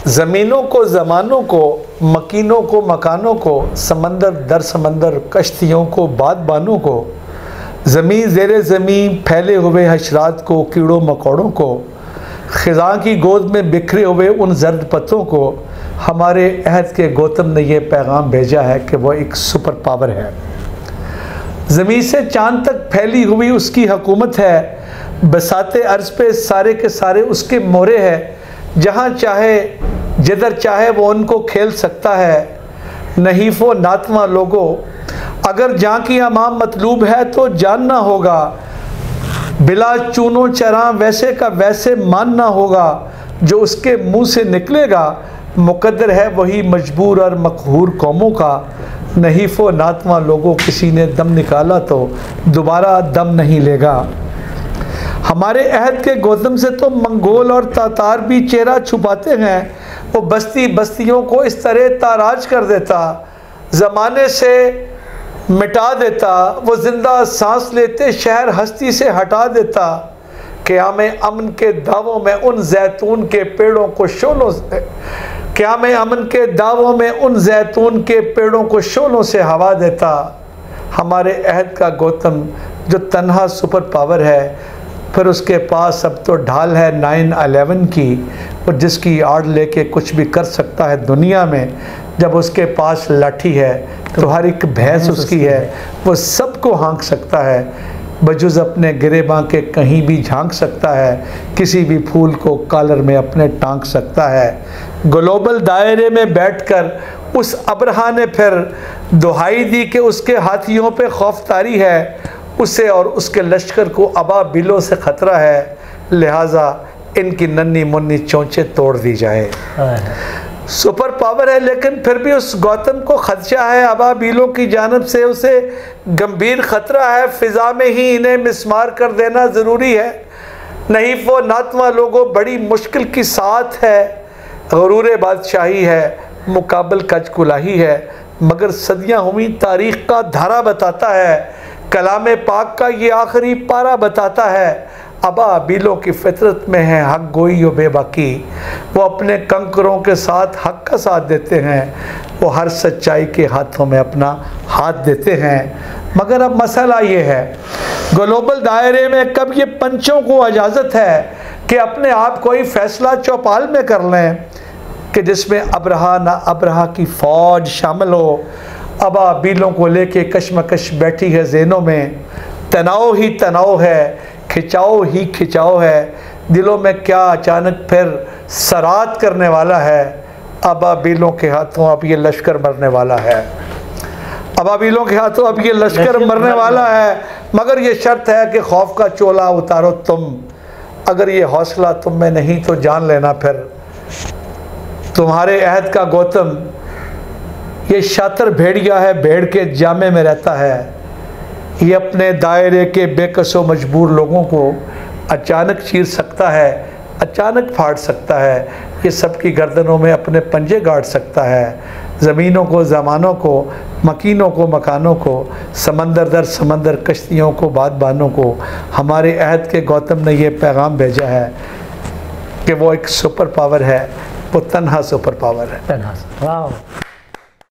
ज़मीनों को ज़मानों को, मकीनों को मकानों को, समंदर दर समंदर कश्तियों को बादबानों को, ज़मीन ज़ेरे ज़मीन फैले हुए हशरात को, कीड़ों मकोड़ों को, ख़िज़ा की गोद में बिखरे हुए उन जर्द पत्तों को, हमारे अहद के गौतम ने यह पैगाम भेजा है कि वह एक सुपर पावर है। ज़मीन से चांद तक फैली हुई उसकी हुकूमत है, बसाते अर्ज़ पे सारे के सारे उसके मोरे है, जहाँ चाहे जिधर चाहे वो उनको खेल सकता है। नहीफ़ो नातवा लोगो, अगर जहाँ की अमाम मतलूब है तो जानना होगा, बिला चूनो चरा वैसे का वैसे मानना होगा, जो उसके मुँह से निकलेगा मुकद्दर है वही मजबूर और मकहूर कौमों का। नहीफ़ो नातवा लोगों, किसी ने दम निकाला तो दोबारा दम नहीं लेगा। हमारे अहद के गौतम से तो मंगोल और तातार भी चेहरा छुपाते हैं, वो बस्ती बस्तियों को इस तरह ताराज कर देता, ज़माने से मिटा देता, वो ज़िंदा सांस लेते शहर हस्ती से हटा देता। क़याम अमन के दावों में उन जैतून के पेड़ों को शोलों से, क़याम अमन के दावों में उन जैतून के पेड़ों को शोलों से हवा देता। हमारे अहद का गौतम जो तन्हा सुपर पावर है, फिर उसके पास अब तो ढाल है 9/11 की, और जिसकी आड़ लेके कुछ भी कर सकता है दुनिया में। जब उसके पास लाठी है तो हर एक भैंस उसकी है, वो सबको हाँक सकता है, बजुज़ अपने गिरेबां के कहीं भी झांक सकता है, किसी भी फूल को कॉलर में अपने टांक सकता है। ग्लोबल दायरे में बैठकर उस अब्रहा ने फिर दुहाई दी कि उसके हाथियों पे खौफतारी है, उसे और उसके लश्कर को अबाबिलों से ख़तरा है, लिहाजा इनकी नन्ही मुन्नी चोंचें तोड़ दी जाए। सुपर पावर है लेकिन फिर भी उस गौतम को खदशा है, अबाबिलों की जानब से उसे गंभीर ख़तरा है, फ़िज़ा में ही इन्हें मिसमार कर देना ज़रूरी है। नहीफ़ो नातवा लोगों, बड़ी मुश्किल की साथ है, गरूर बादशाही है, मुकाबल कजकुलाही है, मगर सदियाँ हुई तारीख़ का धारा बताता है, कलाम पाक का ये आखिरी पारा बताता है। अबाबिलों की फितरत में है हक गोई व बेबाकी, वो अपने कंकरों के साथ हक का साथ देते हैं, वो हर सच्चाई के हाथों में अपना हाथ देते हैं। मगर अब मसला ये है, ग्लोबल दायरे में कब ये पंचों को इजाज़त है कि अपने आप कोई फ़ैसला चौपाल में कर लें कि जिसमें अब्रहा ना अब्रहा की फ़ौज शामिल हो। अबाबिलों को लेके कशमकश बैठी है ज़हनों में, तनाव ही तनाव है, खिंचाव ही खिंचाव है, दिलों में क्या अचानक फिर सरात करने वाला है। अबाबिलों के हाथों अब ये लश्कर मरने वाला है, अबाबिलों के हाथों अब ये लश्कर मरने वाला है, मगर ये शर्त है कि खौफ का चोला उतारो तुम, अगर ये हौसला तुम में नहीं तो जान लेना फिर। तुम्हारे अहद का गौतम ये शातिर भेड़िया है, भेड़ के जामे में रहता है, ये अपने दायरे के बेकसो मजबूर लोगों को अचानक चीर सकता है, अचानक फाड़ सकता है, ये सबकी गर्दनों में अपने पंजे गाड़ सकता है। ज़मीनों को ज़मानों को, मकीनों को मकानों को, समंदर दर समंदर कश्तियों को बादबानों को, हमारे अहद के गौतम ने यह पैगाम भेजा है कि वो एक सुपर पावर है, वो तन्हा सुपर पावर है। तन्हा। वाह।